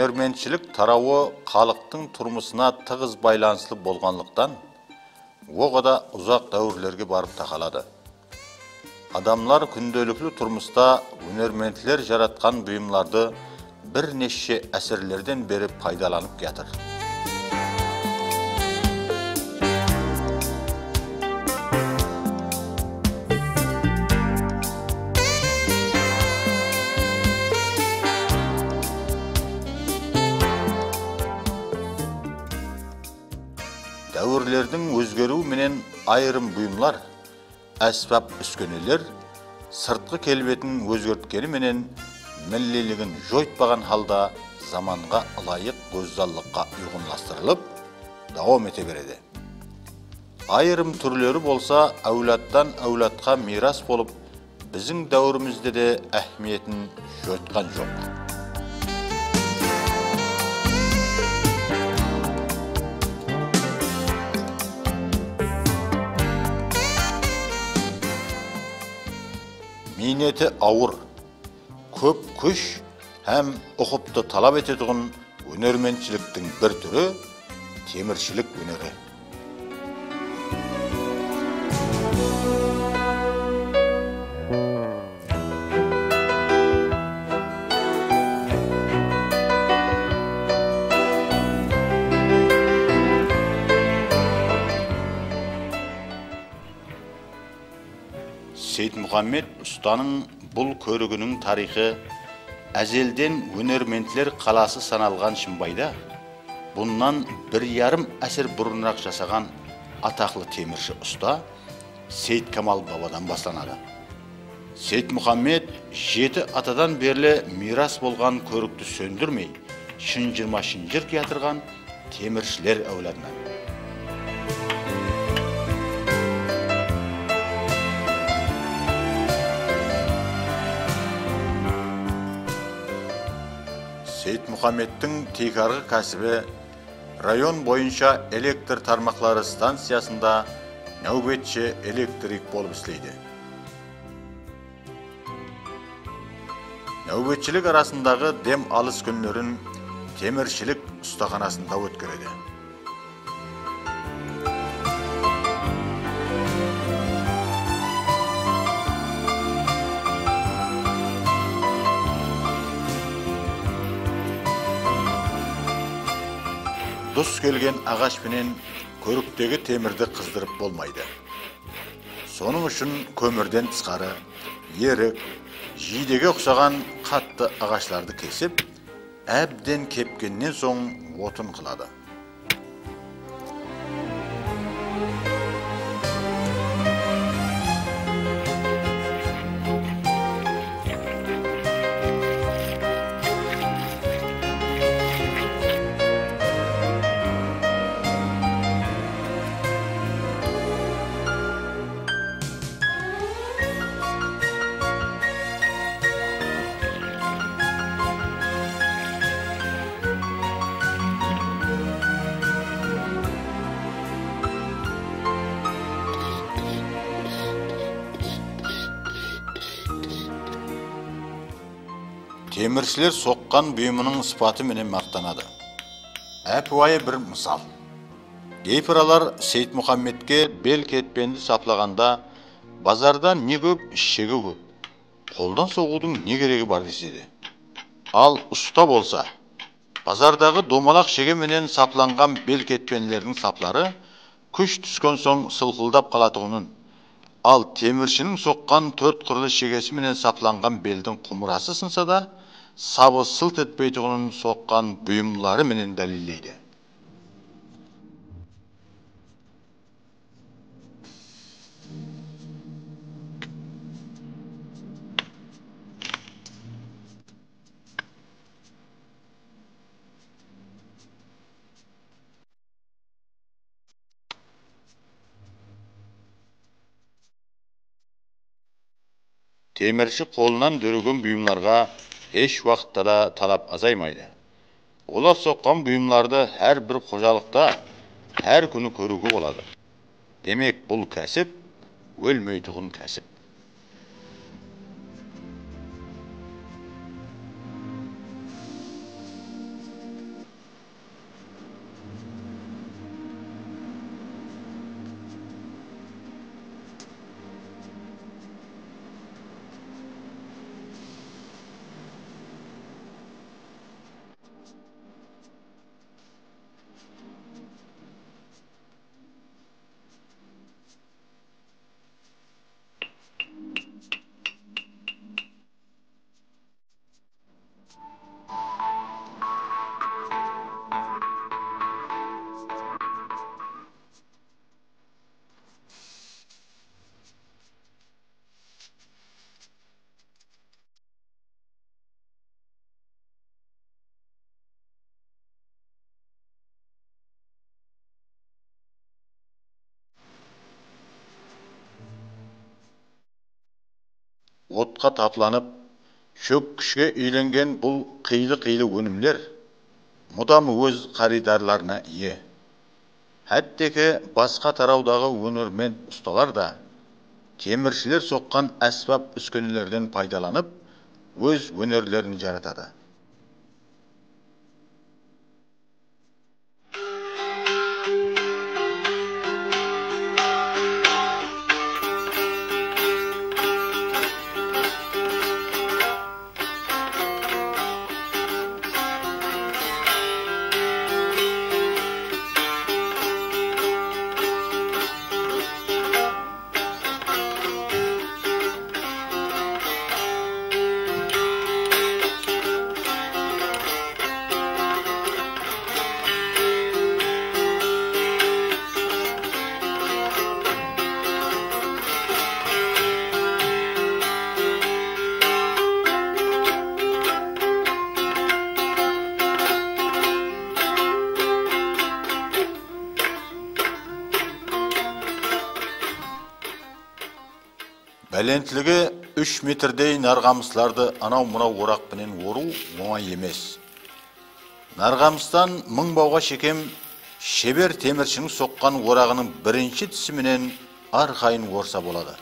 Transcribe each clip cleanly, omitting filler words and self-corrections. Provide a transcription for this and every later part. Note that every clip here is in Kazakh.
өнерменчілік тарауы халықтың тұрмысына тығыз байланысты болғанлықтан, оғада ұзақ дәуірлерге барып тақалады. Адамлар күнделіклі тұрмыста өнерментілер жаратқан бұйымларды бірнеше әсерлерден бері пайдаланып кетір. Дәуірлердің өзгеруі менен айырым бұйымлар, әсбап үскенелер, сыртқы келбетін өзгерткені менен миллилігін жойтпаған халда заманға ылайық көззаллыққа ұйғынластырылып, давам ете береді. Айырым түрлері болса, әулаттан әулатқа мирас болып, біздің дәуірімізде де әхмиетін жойтқан жоқ. Минеті ауыр, көп күш һәм ұқыпты талап ететұғын өнерменшіліктің бір түрі теміршілік өнері. Сейтмұхаммед ұстаның бұл көрігінің тарихы әзелден өнерментілер қаласы саналған Шымбайда, бұннан 1,5 әсір бұрынырақ жасаған атақлы темірші ұста Сейткамал бабадан бастанады. Сейтмұхаммед 7 атадан берлі мирас болған көрікті сөндірмей, шын 20 жыр кетірған теміршілер әулетінен. Сейтмұхаммедтің текарғы кәсібі район бойынша электр тармақлары станциясында нәубетші электрик болып істейді. Нәубетшілік арасындағы дем алыс күндерін теміршілік ұстаханасында өткереді. Дұс келген ағашпенен көріктегі темірді қыздырып болмайды. Соның үшін көмірден тысқары, ерік, жидеге ұқсаған қатты ағашларды кесіп, әбден кепкеннен соң отын қылады. Теміршілер соққан бұйымының спаты менен мақтанады. Әпуайы бір мысал. Кейпіралар Сейтмұхаммедке бел кетпенді саплағанда, базардан не көп, шегі көп. Қолдан соғудың не керегі бар деседі. Ал ұста болса, базардағы домалақ шеге менен сапланған бел кетпенлердің саплары күш түскен соң сылқылдап қалатығының, ал теміршінің соққан 4 қырлы шегесі менен сапланған белдің құмырасы сынса да, сабы сылт етпейтіғының соққан бұйымлары менен дәлелдейді. Темірші қолынан дөреген бұйымларға еш уақытта да талап азаймайды. Олар соққан бұйымларды әр бір қожалықта әр күні көруге болады. Демек, бұл кәсіп өлмейтұғын кәсіп. отқа тапланып, шөккішке үйленген бұл қилы-қилы өнімлер мұдам өз қаридарларына ие. Әттеке басқа тараудағы өнермен ұсталар да теміршілер соққан әсбап үскенелерден пайдаланып, өз өнерлерін жаратады. Бәлентілігі 3 метрдей нарғамысларды анау-мынау орақпенен ору оңай емес. Нарғамыстан мың бауға шекем шебер теміршінің соққан орағының бірінші тісіменен арқайын орса болады.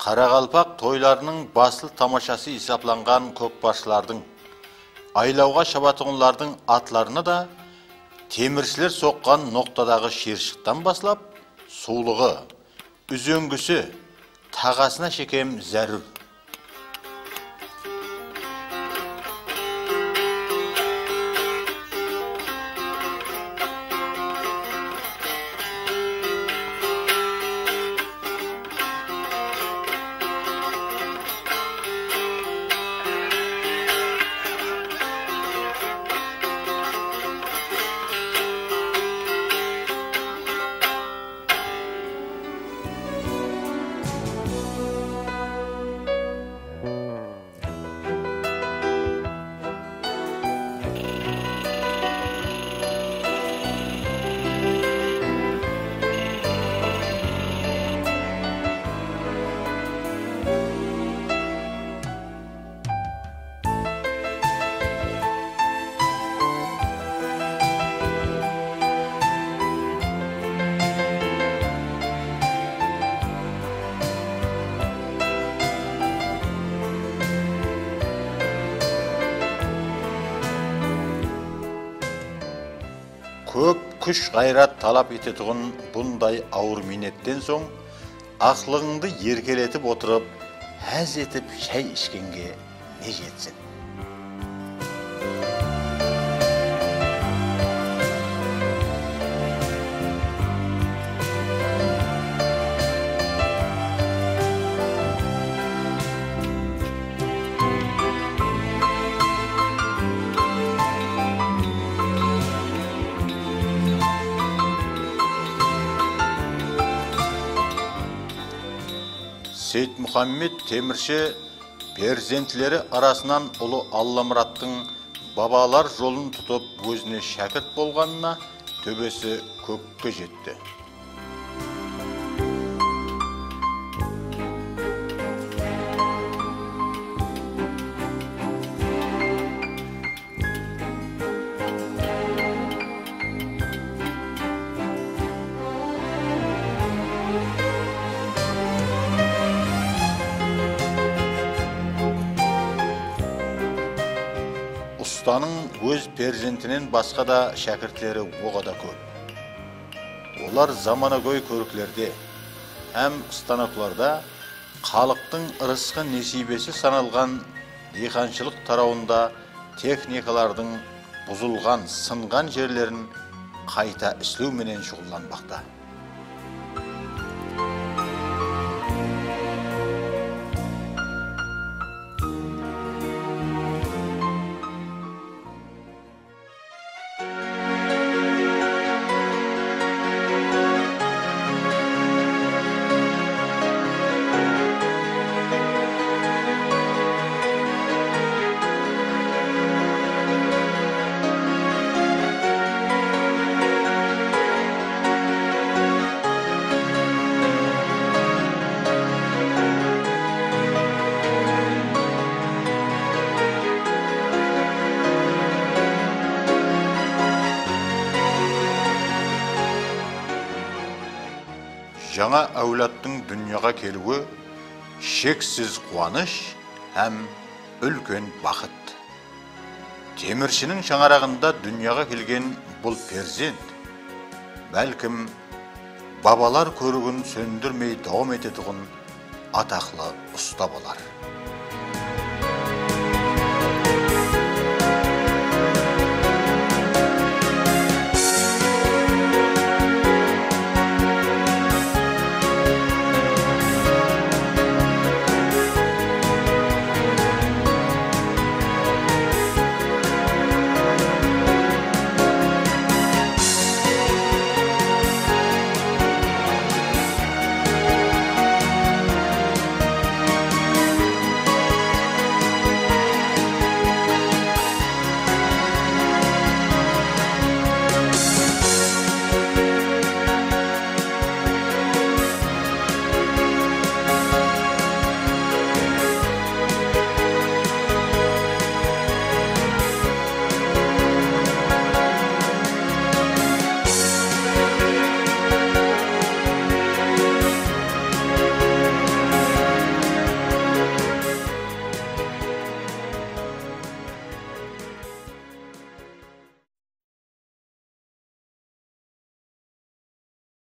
Қарақалпақ тойларының басыл тамашасы исапланған көкбасшылардың, айлауға шабатығынлардың атларына да теміршілер соққан ноқтадағы шершіктан басылап, сулығы, үзеңгісі, тағасына шекем зәрүр. Көп күш ғайрат талап ететұғын бұндай ауыр минеттен соң, ақлығыңды еркелетіп отырып, әз етіп шай ішкенге не жетсін? Сейтмұхаммед темірші перзентлері арасынан ұлы Алламұраттың бабалар жолын тұтып өзіне шәкірт болғанына төбесі көкке жетті. Ұстаның өз перзентінен басқа да шәкіртлері оғада көп. Олар заманагөй көріклерде, әм станокларда халықтың ырысқы несибесі саналған диқаншылық тарауында техникалардың бұзылған, сынған жерлерін қайта іслеуменен шұғылданбақта. жаңа әулеттің дүнияға келуі шексіз қуаныш һәм үлкен бақыт. Теміршінің шаңырағында дүнияға келген бұл перзент, бәлкім бабалар көрігін сөндірмей дауам ететұғын атақлы ұста болар.